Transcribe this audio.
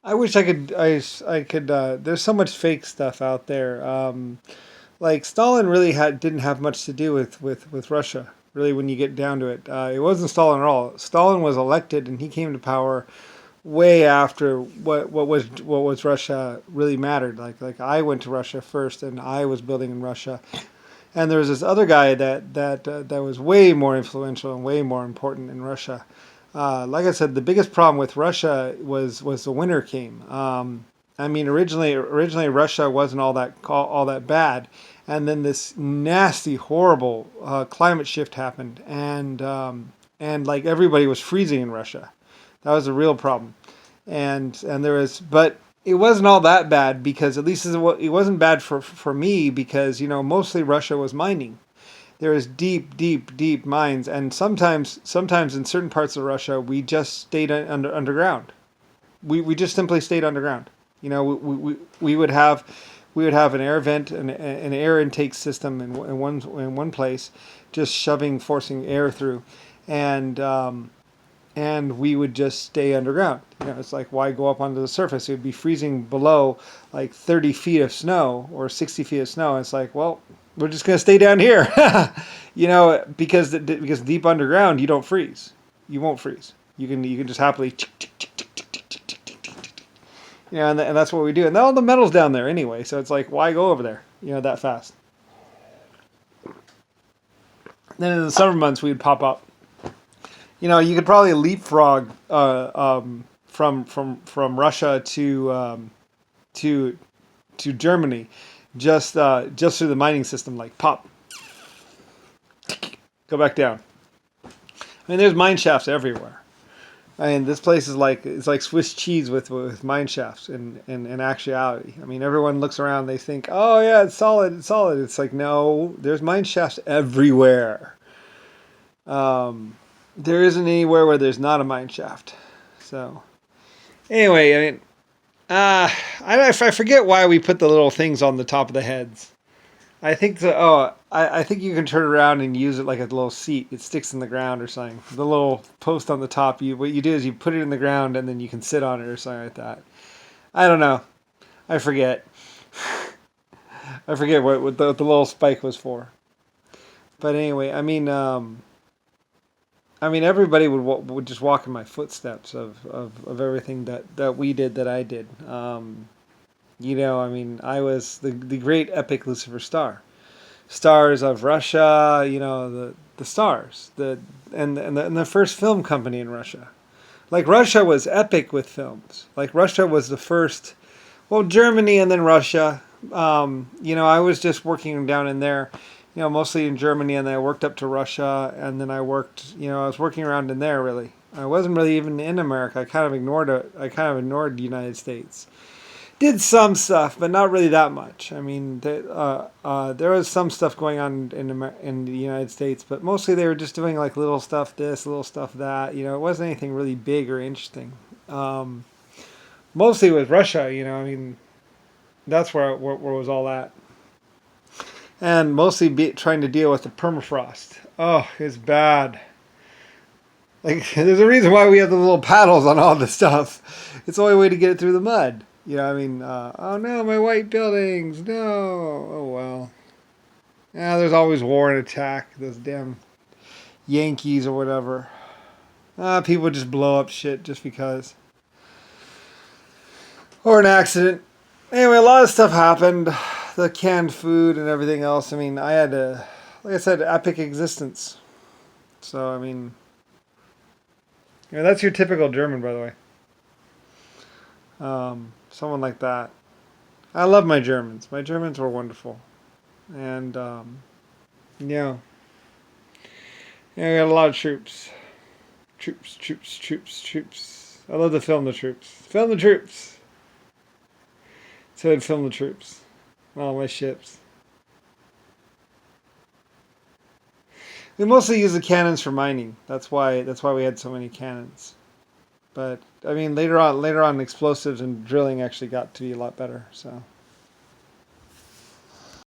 I wish I could. I could. There's so much fake stuff out there. Like Stalin really didn't have much to do with Russia. Really, when you get down to it, it wasn't Stalin at all. Stalin was elected and he came to power way after what was Russia really mattered. Like I went to Russia first and I was building in Russia, and there was this other guy that was way more influential and way more important in Russia. Like I said, the biggest problem with Russia was the winter came. I mean, originally Russia wasn't all that bad, and then this nasty, horrible climate shift happened, and like everybody was freezing in Russia. That was a real problem, and there was, but it wasn't all that bad because at least it wasn't bad for me because mostly Russia was mining. There is deep, deep, deep mines, and sometimes in certain parts of Russia, we just stayed underground. We just simply stayed underground. We would have an air vent, an air intake system in one place, just forcing air through, and we would just stay underground. It's like, why go up onto the surface? It would be freezing below like 30 feet of snow or 60 feet of snow. And it's like, well, we're just going to stay down here, because deep underground you don't freeze. You won't freeze. You can just happily, and that's what we do. And all the metal's down there anyway, so it's like, why go over there, that fast? Then in the summer months we'd pop up. You could probably leapfrog from Russia to Germany, just through the mining system, like pop, go back down. I mean, there's mine shafts everywhere. I mean, this place is like, it's like Swiss cheese with mine shafts in actuality. I mean, everyone looks around, they think, oh yeah, it's solid, it's solid. It's like, no, there's mine shafts everywhere. There isn't anywhere where there's not a mine shaft. So anyway, I mean, I forget why we put the little things on the top of the heads. I think I think you can turn around and use it like a little seat. It sticks in the ground or something. The little post on the top. What you do is you put it in the ground and then you can sit on it or something like that. I don't know. I forget. I forget what the little spike was for. But anyway, I mean, everybody would just walk in my footsteps of everything that we did, that I did. I mean, I was the great epic Lucifer Star, stars of Russia. The stars, and the first film company in Russia. Like Russia was epic with films. Like Russia was the first. Well, Germany and then Russia. I was just working down in there, mostly in Germany, and then I worked up to Russia, and then I was working around in there really. I wasn't really even in America. I kind of ignored it. I kind of ignored the United States. Did some stuff, but not really that much. I mean, there was some stuff going on in the United States, but mostly they were just doing like little stuff this, little stuff that. It wasn't anything really big or interesting. Mostly with Russia. I mean, that's where was all that. And mostly trying to deal with the permafrost. Oh, it's bad. Like, there's a reason why we have the little paddles on all this stuff. It's the only way to get it through the mud. Oh no, my white buildings, no. Oh well. Yeah, there's always war and attack. Those damn Yankees or whatever. People just blow up shit just because. Or an accident. Anyway, a lot of stuff happened. The canned food and everything else. I mean, I had like I said, epic existence. So, I mean, that's your typical German, by the way. Someone like that. I love my Germans. My Germans were wonderful. And, yeah. Yeah, we got a lot of troops. Troops, troops, troops, troops. I love to film the troops. Film the troops. So I'd film the troops. All my ships. We mostly use the cannons for mining. That's why we had so many cannons. But I mean, later on, explosives and drilling actually got to be a lot better. So.